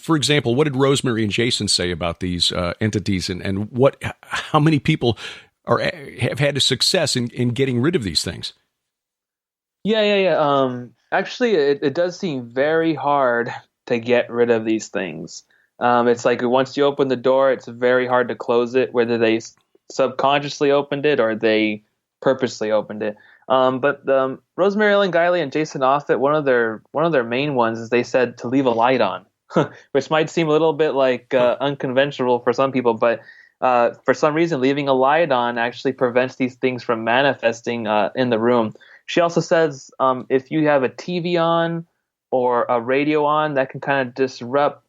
for example, what did Rosemary and Jason say about these entities, and how many people have had a success in getting rid of these things? Yeah. Actually, it does seem very hard to get rid of these things. It's like once you open the door, it's very hard to close it, whether they subconsciously opened it or they purposely opened it. But Rosemary Ellen Guiley and Jason Offutt, one of their main ones is they said to leave a light on, which might seem a little bit like unconventional for some people, but for some reason, leaving a light on actually prevents these things from manifesting in the room. She also says if you have a TV on or a radio on, that can kind of disrupt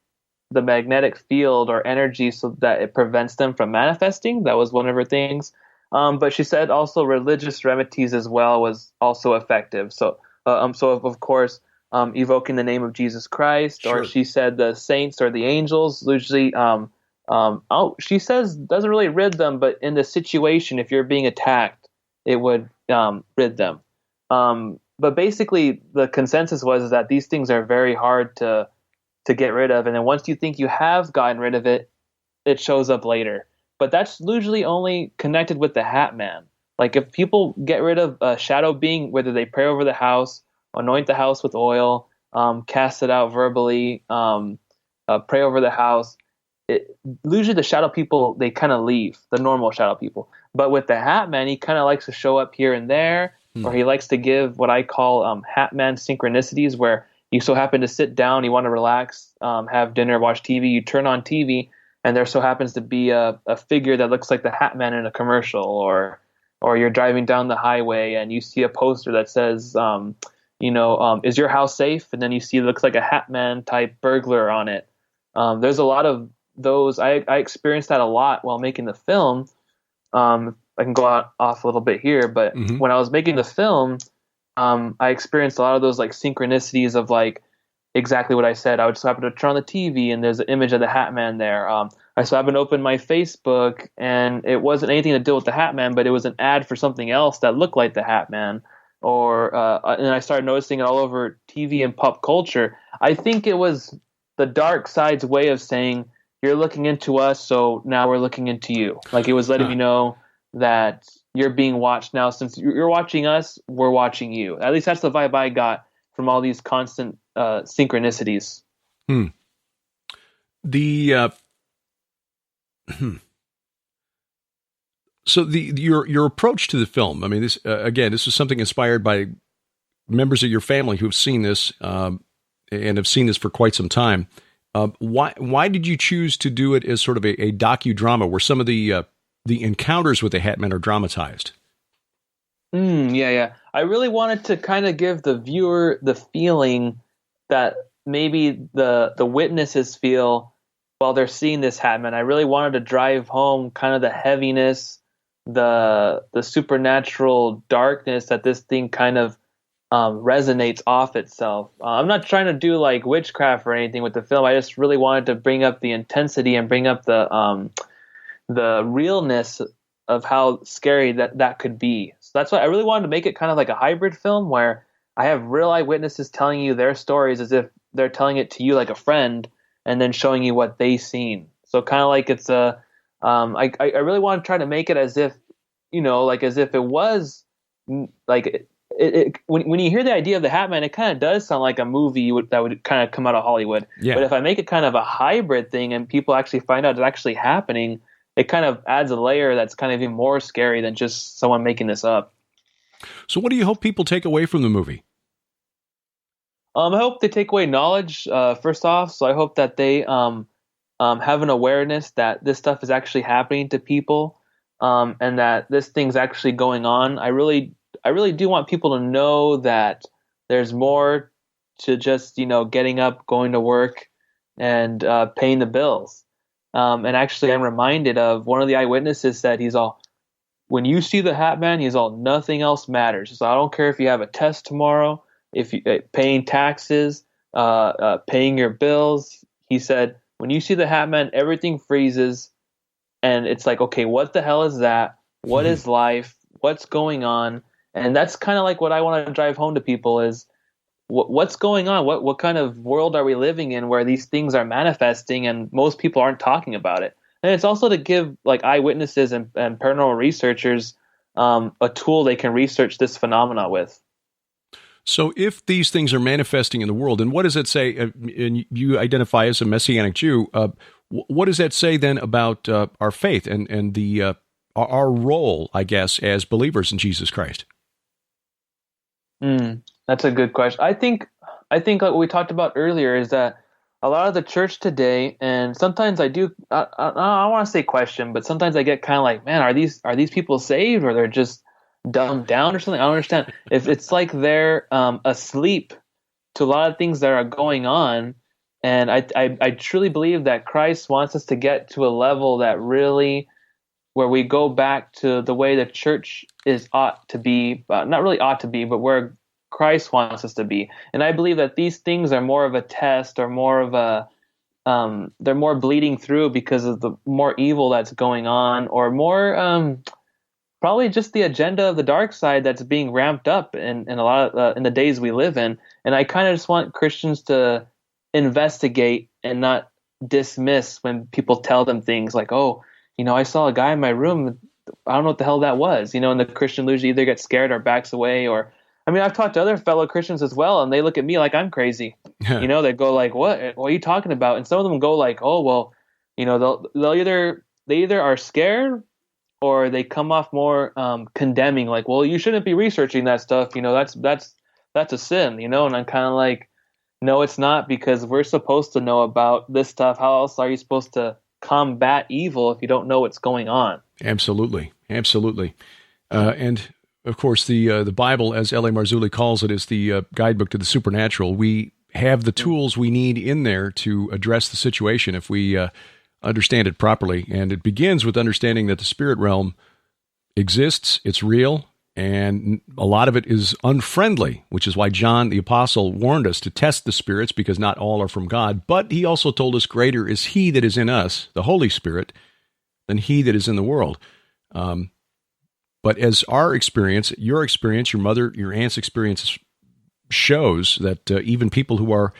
the magnetic field or energy so that it prevents them from manifesting. That was one of her things. But she said also religious remedies as well was also effective. So of course, evoking the name of Jesus Christ, sure. Or she said the saints or the angels usually, she says doesn't really rid them, but in the situation, if you're being attacked, it would rid them. But basically, the consensus was that these things are very hard to get rid of, and then once you think you have gotten rid of it, it shows up later. But that's usually only connected with the Hat Man. Like if people get rid of a shadow being, whether they pray over the house, anoint the house with oil, cast it out verbally, pray over the house, usually the shadow people, they kind of leave, the normal shadow people. But with the Hat Man, he kind of likes to show up here and there, or he likes to give what I call Hat Man synchronicities, where you so happen to sit down, you want to relax, have dinner, watch TV, you turn on TV, and there so happens to be a figure that looks like the Hat Man in a commercial, or you're driving down the highway and you see a poster that says, is your house safe? And then you see it looks like a Hat Man type burglar on it. There's a lot of those, I experienced that a lot while making the film. I can go off a little bit here, but when I was making the film, I experienced a lot of those like synchronicities of like exactly what I said. I would just happen to turn on the TV and there's an image of the Hat Man there. I so happened to open my Facebook and it wasn't anything to do with the Hat Man, but it was an ad for something else that looked like the Hat Man. And I started noticing it all over TV and pop culture. I think it was the dark side's way of saying, you're looking into us, so now we're looking into you. Like it was letting me know that you're being watched now. Since you're watching us, we're watching you. At least that's the vibe I got from all these constant synchronicities. So your approach to the film, I mean, this this is something inspired by members of your family who have seen this and have seen this for quite some time. Why did you choose to do it as sort of a docudrama where some of the encounters with the Hat Man are dramatized? Yeah. I really wanted to kind of give the viewer the feeling that maybe the witnesses feel while they're seeing this Hat Man. I really wanted to drive home kind of the heaviness, the supernatural darkness that this thing kind of resonates off itself. I'm not trying to do like witchcraft or anything with the film. I just really wanted to bring up the intensity and bring up the realness of how scary that could be. So that's why I really wanted to make it kind of like a hybrid film where I have real eyewitnesses telling you their stories as if they're telling it to you like a friend and then showing you what they've seen. So kind of like it's I really want to try to make it as if, like as if it was like when you hear the idea of the Hat Man, it kind of does sound like a movie that would kind of come out of Hollywood. Yeah. But if I make it kind of a hybrid thing and people actually find out it's actually happening, it kind of adds a layer that's kind of even more scary than just someone making this up. So what do you hope people take away from the movie? I hope they take away knowledge, first off. So I hope that they have an awareness that this stuff is actually happening to people, and that this thing's actually going on. I really do want people to know that there's more to just, getting up, going to work, and paying the bills. And actually, I'm reminded of one of the eyewitnesses said when you see the Hat Man, nothing else matters. So I don't care if you have a test tomorrow, if you paying taxes, paying your bills. He said, when you see the Hat Man, everything freezes. And it's like, okay, what the hell is that? What is life? What's going on? And that's kind of like what I want to drive home to people is what's going on? What kind of world are we living in where these things are manifesting and most people aren't talking about it? And it's also to give like eyewitnesses and paranormal researchers a tool they can research this phenomena with. So if these things are manifesting in the world, and what does it say, and you identify as a Messianic Jew, what does that say then about our faith and the our role, I guess, as believers in Jesus Christ? That's a good question. I think like what we talked about earlier is that a lot of the church today, and sometimes I don't want to say question, but sometimes I get kind of like, man, are these people saved or they're just dumbed down or something? I don't understand. If it's like they're asleep to a lot of things that are going on, and I truly believe that Christ wants us to get to a level that really where we go back to the way the church ought to be, not really ought to be, but where Christ wants us to be. And I believe that these things are more of a test or more of a, they're more bleeding through because of the more evil that's going on, or more, probably just the agenda of the dark side that's being ramped up in a lot of, in the days we live in. And I kind of just want Christians to investigate and not dismiss when people tell them things like, oh, I saw a guy in my room. I don't know what the hell that was. And the Christian usually either gets scared or backs away. Or, I've talked to other fellow Christians as well, and they look at me like I'm crazy. They go like, what are you talking about? And some of them go like, oh, well, they either are scared or they come off more condemning, like, well, you shouldn't be researching that stuff. That's a sin, And I'm kind of like, no, it's not, because we're supposed to know about this stuff. How else are you supposed to combat evil if you don't know what's going on? Absolutely. And of course, the Bible, as L.A. Marzulli calls it, is the guidebook to the supernatural. We have the tools we need in there to address the situation. If we understand it properly. And it begins with understanding that the spirit realm exists, it's real, and a lot of it is unfriendly, which is why John the Apostle warned us to test the spirits, because not all are from God. But he also told us greater is he that is in us, the Holy Spirit, than he that is in the world. But as our experience, your mother, your aunt's experience shows that even people who are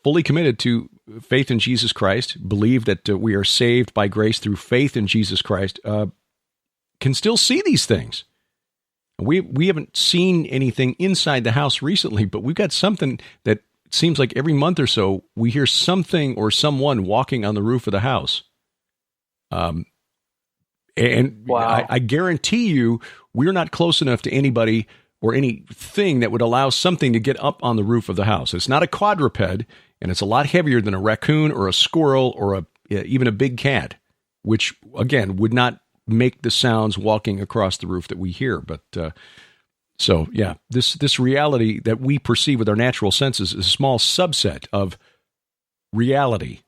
fully committed to faith in Jesus Christ, believe that we are saved by grace through faith in Jesus Christ, can still see these things. We haven't seen anything inside the house recently, but we've got something that seems like every month or so we hear something or someone walking on the roof of the house. And wow. I guarantee you we're not close enough to anybody or anything that would allow something to get up on the roof of the house. It's not a quadruped, and it's a lot heavier than a raccoon or a squirrel or even a big cat, which, again, would not make the sounds walking across the roof that we hear. But so, yeah, this reality that we perceive with our natural senses is a small subset of reality.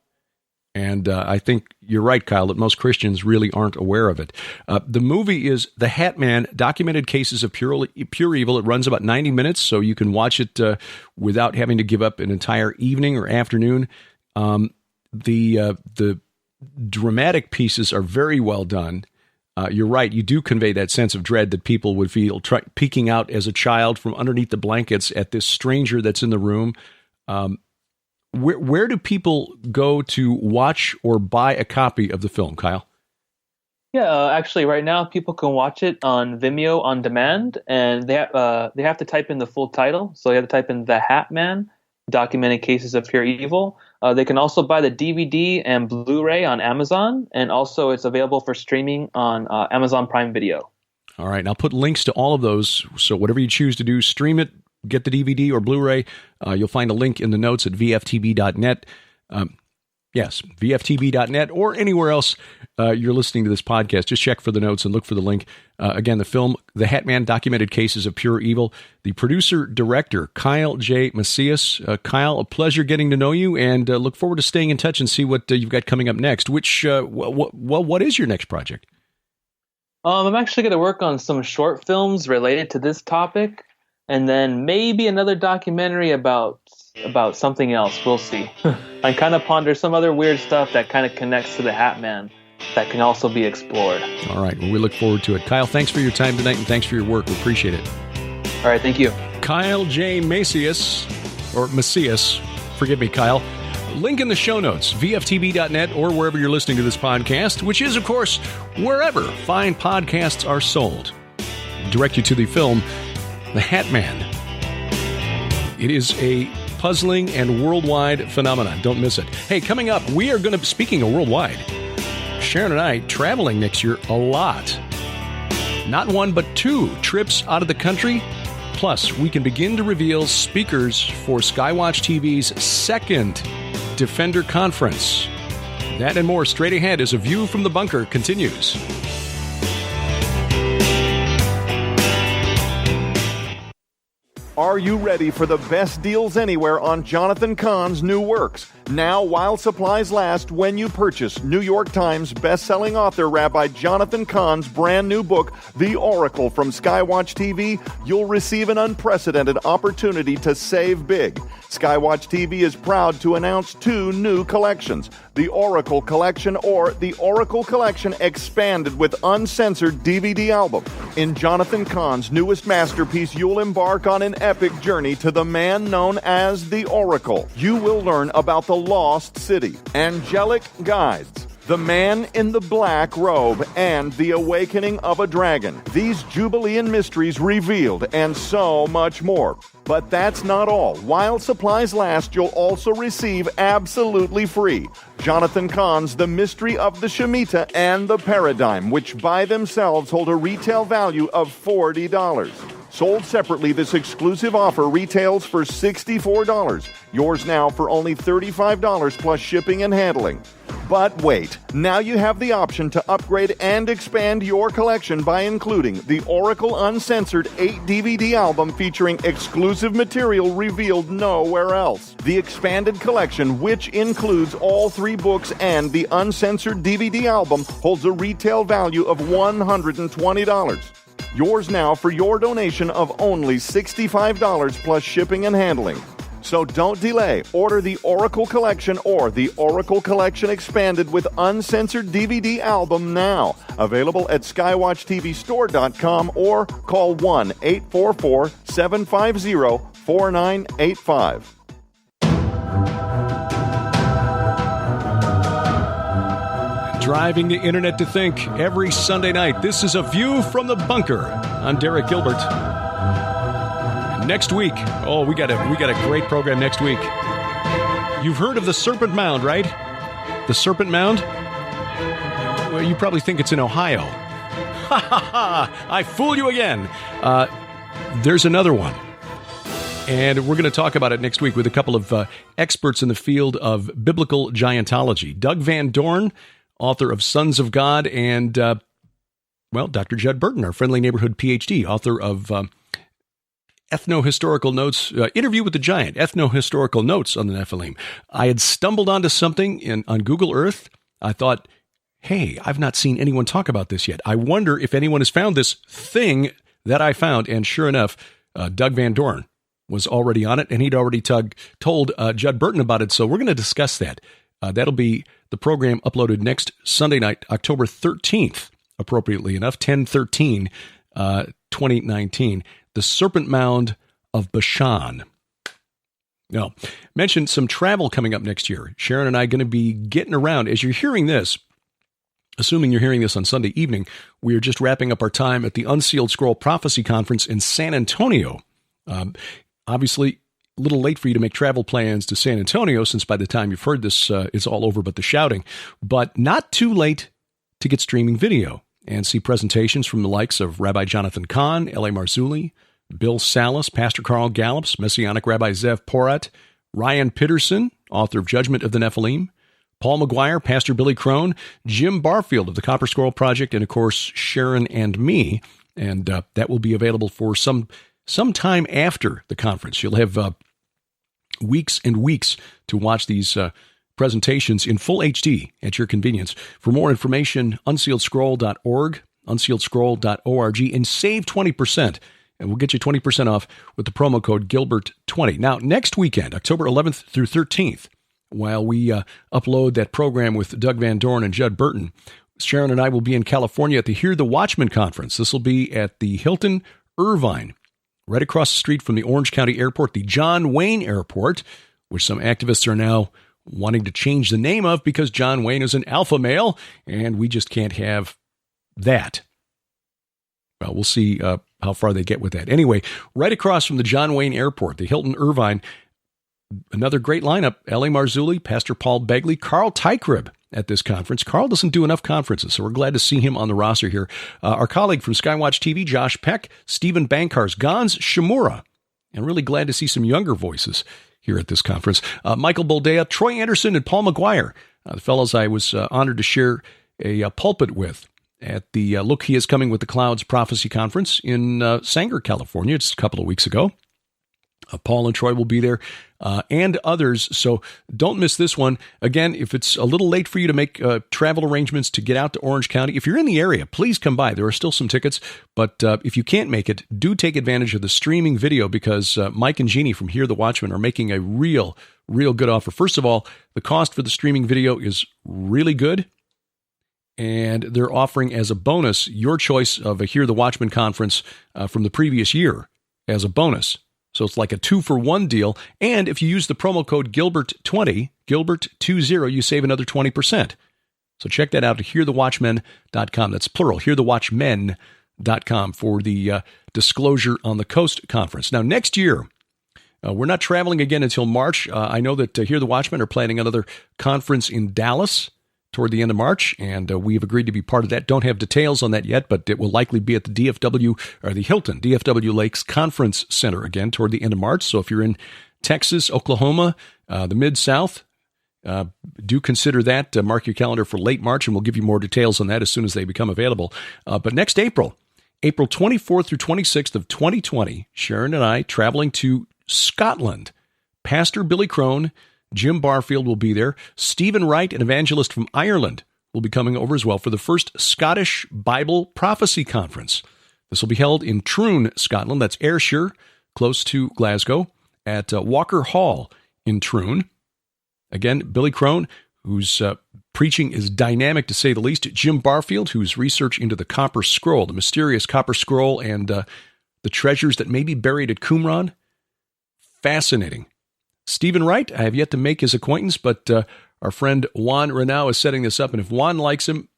And I think you're right, Kyle, that most Christians really aren't aware of it. The movie is The Hat Man, Documented Cases of Pure Evil. It runs about 90 minutes, so you can watch it without having to give up an entire evening or afternoon. The dramatic pieces are very well done. You're right. You do convey that sense of dread that people would feel peeking out as a child from underneath the blankets at this stranger that's in the room. Where do people go to watch or buy a copy of the film, Kyle? Yeah, actually, right now people can watch it on Vimeo on demand, and they have to type in the full title. So you have to type in The Hat Man, Documented Cases of Pure Evil. They can also buy the DVD and Blu-ray on Amazon, and also it's available for streaming on Amazon Prime Video. All right, and I'll put links to all of those, so whatever you choose to do, stream it, get the DVD or Blu-ray. You'll find a link in the notes at VFTB.net. Yes, VFTB.net, or anywhere else you're listening to this podcast. Just check for the notes and look for the link. Again, the film, The Hat Man, Documented Cases of Pure Evil. The producer-director, Kyle J. Macias. Kyle, a pleasure getting to know you, and look forward to staying in touch and see what you've got coming up next. What is your next project? I'm actually going to work on some short films related to this topic, and then maybe another documentary about something else. We'll see. I kind of ponder some other weird stuff that kind of connects to the Hat Man that can also be explored. All right. Well, we look forward to it. Kyle, thanks for your time tonight, and thanks for your work. We appreciate it. All right. Thank you. Kyle J. Macias, or Macias. Forgive me, Kyle. Link in the show notes, VFTB.net, or wherever you're listening to this podcast, which is, of course, wherever fine podcasts are sold. Direct you to the film, The Hat Man. It is a puzzling and worldwide phenomenon. Don't miss it. Hey, coming up, we are going to, speaking of worldwide, Sharon and I traveling next year a lot. Not one, but 2 trips out of the country. Plus, we can begin to reveal speakers for SkyWatchTV's 2nd Defender Conference. That and more straight ahead as A View from the Bunker continues. Are you ready for the best deals anywhere on Jonathan Cahn's new works? Now, while supplies last, when you purchase New York Times best-selling author Rabbi Jonathan Cahn's brand new book, The Oracle from SkyWatchTV, you'll receive an unprecedented opportunity to save big. SkyWatchTV is proud to announce 2 new collections, the Oracle Collection or the Oracle Collection expanded with uncensored DVD album. In Jonathan Cahn's newest masterpiece, you'll embark on an epic journey to the man known as the Oracle. You will learn about the lost city, angelic guides, the man in the black robe, and the awakening of a dragon. These Jubilean mysteries revealed, and so much more. But that's not all. While supplies last, you'll also receive absolutely free Jonathan Cahn's The Mystery of the Shemitah and the Paradigm, which by themselves hold a retail value of $40. Sold separately, this exclusive offer retails for $64. Yours now for only $35 plus shipping and handling. But wait, now you have the option to upgrade and expand your collection by including the Oracle Uncensored 8-DVD album featuring exclusive material revealed nowhere else. The expanded collection, which includes all 3 books and the uncensored DVD album, holds a retail value of $120. Yours now for your donation of only $65 plus shipping and handling. So don't delay. Order the Oracle Collection or the Oracle Collection Expanded with Uncensored DVD album now. Available at SkyWatchTVStore.com or call 1-844-750-4985. Driving the internet to think every Sunday night. This is A View from the Bunker. I'm Derek Gilbert. Next week, we got a great program next week. You've heard of the Serpent Mound, right? The Serpent Mound? Well, you probably think it's in Ohio. Ha ha ha! I fooled you again. There's another one. And we're going to talk about it next week with a couple of experts in the field of biblical giantology. Doug Van Dorn, author of Sons of God, and, Dr. Judd Burton, our friendly neighborhood PhD, author of Ethno-Historical Notes, Interview with the Giant, Ethno-Historical Notes on the Nephilim. I had stumbled onto something on Google Earth. I thought, hey, I've not seen anyone talk about this yet. I wonder if anyone has found this thing that I found. And sure enough, Doug Van Dorn was already on it, and he'd already told Judd Burton about it. So we're going to discuss that. That'll be the program uploaded next Sunday night, October 13th, appropriately enough, 10/13, 2019. The Serpent Mound of Bashan. Now, mentioned some travel coming up next year. Sharon and I are going to be getting around. As you're hearing this, assuming you're hearing this on Sunday evening, we are just wrapping up our time at the Unsealed Scroll Prophecy Conference in San Antonio. Obviously, a little late for you to make travel plans to San Antonio, since by the time you've heard this, it's all over but the shouting. But not too late to get streaming video and see presentations from the likes of Rabbi Jonathan Cahn, L.A. Marzulli, Bill Salas, Pastor Carl Gallups, Messianic Rabbi Zev Porat, Ryan Pitterson, author of Judgment of the Nephilim, Paul McGuire, Pastor Billy Crone, Jim Barfield of the Copper Scroll Project, and, of course, Sharon and me. And that will be available for some time after the conference. You'll have weeks and weeks to watch these presentations in full HD at your convenience. For more information, unsealedscroll.org, unsealedscroll.org, and save 20%. And we'll get you 20% off with the promo code Gilbert20. Now, next weekend, October 11th through 13th, while we upload that program with Doug Van Dorn and Judd Burton, Sharon and I will be in California at the Hear the Watchman Conference. This will be at the Hilton Irvine, right across the street from the Orange County Airport, the John Wayne Airport, which some activists are now wanting to change the name of because John Wayne is an alpha male, and we just can't have that. Well, we'll see how far they get with that. Anyway, right across from the John Wayne Airport, the Hilton Irvine, another great lineup: L.A. Marzulli, Pastor Paul Begley, Carl Teichribb at this conference. Carl doesn't do enough conferences, so we're glad to see him on the roster here. Our colleague from SkyWatchTV, Josh Peck, Stephen Bankars, Gans Shimura, and really glad to see some younger voices here at this conference. Michael Boldea, Troy Anderson, and Paul McGuire, the fellows I was honored to share a pulpit with at the Look He Is Coming with the Clouds Prophecy Conference in Sanger, California, just a couple of weeks ago. Paul and Troy will be there, and others, so don't miss this one. Again, if it's a little late for you to make travel arrangements to get out to Orange County, if you're in the area, please come by. There are still some tickets, but if you can't make it, do take advantage of the streaming video, because Mike and Jeannie from Hear the Watchman are making a real good offer. First of all, the cost for the streaming video is really good, and they're offering as a bonus your choice of a Hear the Watchman conference from the previous year as a bonus. So it's like a 2-for-1 deal. And if you use the promo code Gilbert20, Gilbert20, you save another 20%. So check that out at hearthewatchmen.com. That's plural, hearthewatchmen.com for the Disclosure on the Coast conference. Now, next year, we're not traveling again until March. I know that Hear the Watchmen are planning another conference in Dallas toward the end of March, and we've agreed to be part of that. Don't have details on that yet, but it will likely be at the DFW, or the Hilton DFW Lakes Conference Center again toward the end of March. So if you're in Texas, Oklahoma, the Mid-South, Do consider that. Mark your calendar for late March, and we'll give you more details on that as soon as they become available. But next April 24th through 26th of 2020, Sharon and I traveling to Scotland. Pastor Billy Crone, Jim Barfield will be there. Stephen Wright, an evangelist from Ireland, will be coming over as well for the first Scottish Bible Prophecy Conference. This will be held in Troon, Scotland. That's Ayrshire, close to Glasgow, at Walker Hall in Troon. Again, Billy Crone, whose preaching is dynamic to say the least. Jim Barfield, whose research into the Copper Scroll, the mysterious Copper Scroll, and the treasures that may be buried at Qumran. Fascinating. Stephen Wright, I have yet to make his acquaintance, but our friend Juan Renau is setting this up, and if Juan likes him,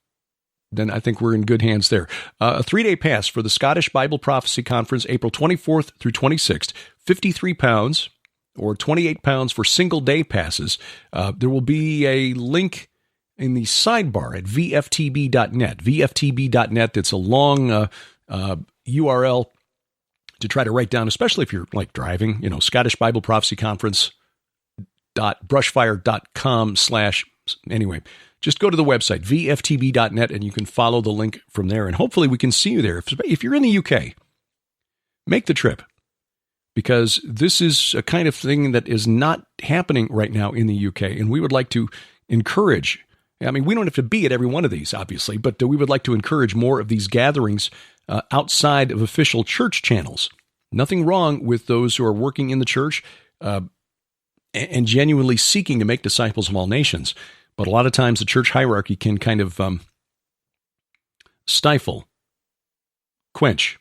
then I think we're in good hands there. A 3-day pass for the Scottish Bible Prophecy Conference, April 24th through 26th, £53 or £28 for single-day passes. There will be a link in the sidebar at VFTB.net. VFTB.net, it's a long URL to try to write down, especially if you're like driving, Scottish Bible Prophecy Conference .brushfire.com/ anyway, just go to the website, vftb.net, and you can follow the link from there. And hopefully we can see you there. If you're in the UK, make the trip, because this is a kind of thing that is not happening right now in the UK. And we would like to encourage, we don't have to be at every one of these, obviously, but we would like to encourage more of these gatherings outside of official church channels. Nothing wrong with those who are working in the church and genuinely seeking to make disciples of all nations. But a lot of times the church hierarchy can kind of quench,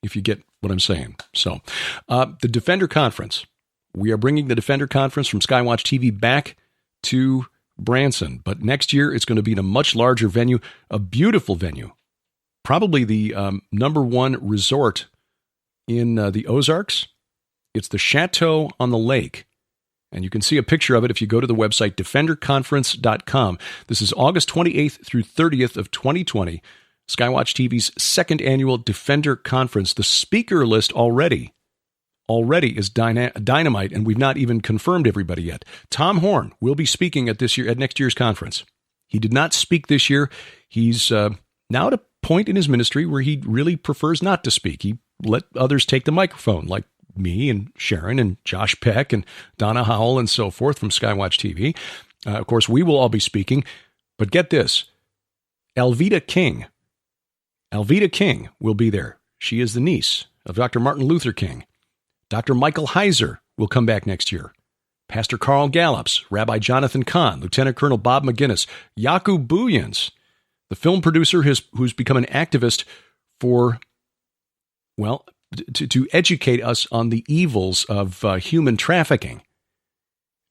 if you get what I'm saying. So the Defender Conference. We are bringing the Defender Conference from SkyWatchTV back to Branson. But next year it's going to be in a much larger venue, a beautiful venue. Probably the number one resort in the Ozarks. It's the Chateau on the Lake. And you can see a picture of it if you go to the website, defenderconference.com. This is August 28th through 30th of 2020, SkyWatch TV's second annual Defender Conference. The speaker list already is dynamite, and we've not even confirmed everybody yet. Tom Horn will be speaking at next year's conference. He did not speak this year. He's now at a point in his ministry where he really prefers not to speak. He let others take the microphone, like me and Sharon and Josh Peck and Donna Howell and so forth from SkyWatch TV. Of course, we will all be speaking. But get this, Alveda King will be there. She is the niece of Dr. Martin Luther King. Dr. Michael Heiser will come back next year. Pastor Carl Gallups, Rabbi Jonathan Kahn, Lieutenant Colonel Bob McGinnis, Yaku Buyans, the film producer who's become an activist for, to educate us on the evils of human trafficking.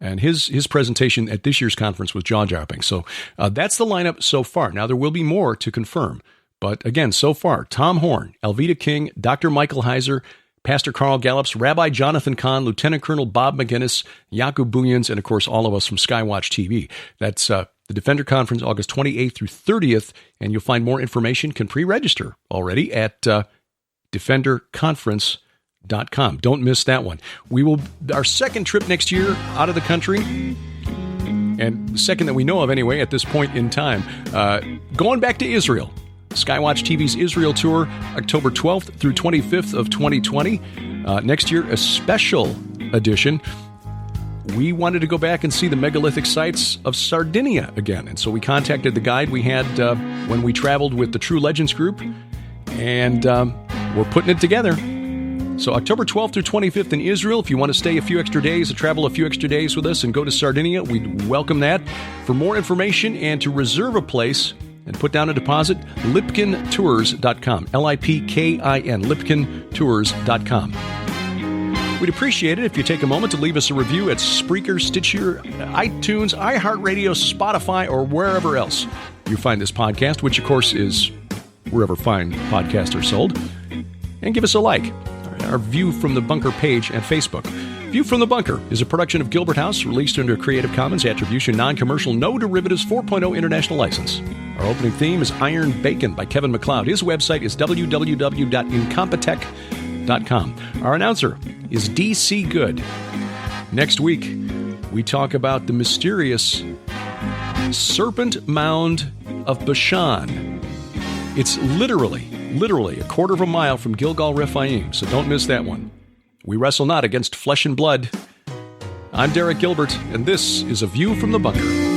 And his presentation at this year's conference was jaw-dropping. So that's the lineup so far. Now, there will be more to confirm. But again, so far, Tom Horn, Alveda King, Dr. Michael Heiser, Pastor Carl Gallups, Rabbi Jonathan Kahn, Lieutenant Colonel Bob McGinnis, Yaku Buyans, and of course, all of us from SkyWatch TV. That's the Defender Conference, August 28th through 30th. And you'll find more information. Can pre-register already at defenderconference.com. Don't miss that one. Our second trip next year out of the country, and the second that we know of anyway at this point in time, going back to Israel. SkyWatch TV's Israel tour, October 12th through 25th of 2020. Next year, a special edition. We wanted to go back and see the megalithic sites of Sardinia again. And so we contacted the guide we had when we traveled with the True Legends group, and we're putting it together. So October 12th through 25th in Israel. If you want to stay a few extra days, to travel a few extra days with us and go to Sardinia, we'd welcome that. For more information and to reserve a place and put down a deposit, lipkintours.com. Lipkin, lipkintours.com. We'd appreciate it if you take a moment to leave us a review at Spreaker, Stitcher, iTunes, iHeartRadio, Spotify, or wherever else you find this podcast, which of course is wherever fine podcasts are sold. And give us a like. Our View from the Bunker page at Facebook. View from the Bunker is a production of Gilbert House, released under a Creative Commons Attribution, Non-Commercial, No Derivatives 4.0 International License. Our opening theme is Iron Bacon by Kevin MacLeod. His website is www.incompetech.com. Our announcer is DC Good. Next week, we talk about the mysterious Serpent Mound of Bashan. It's literally a quarter of a mile from Gilgal Rephaim, so don't miss that one. We wrestle not against flesh and blood. I'm Derek Gilbert, and this is A View from the Bunker.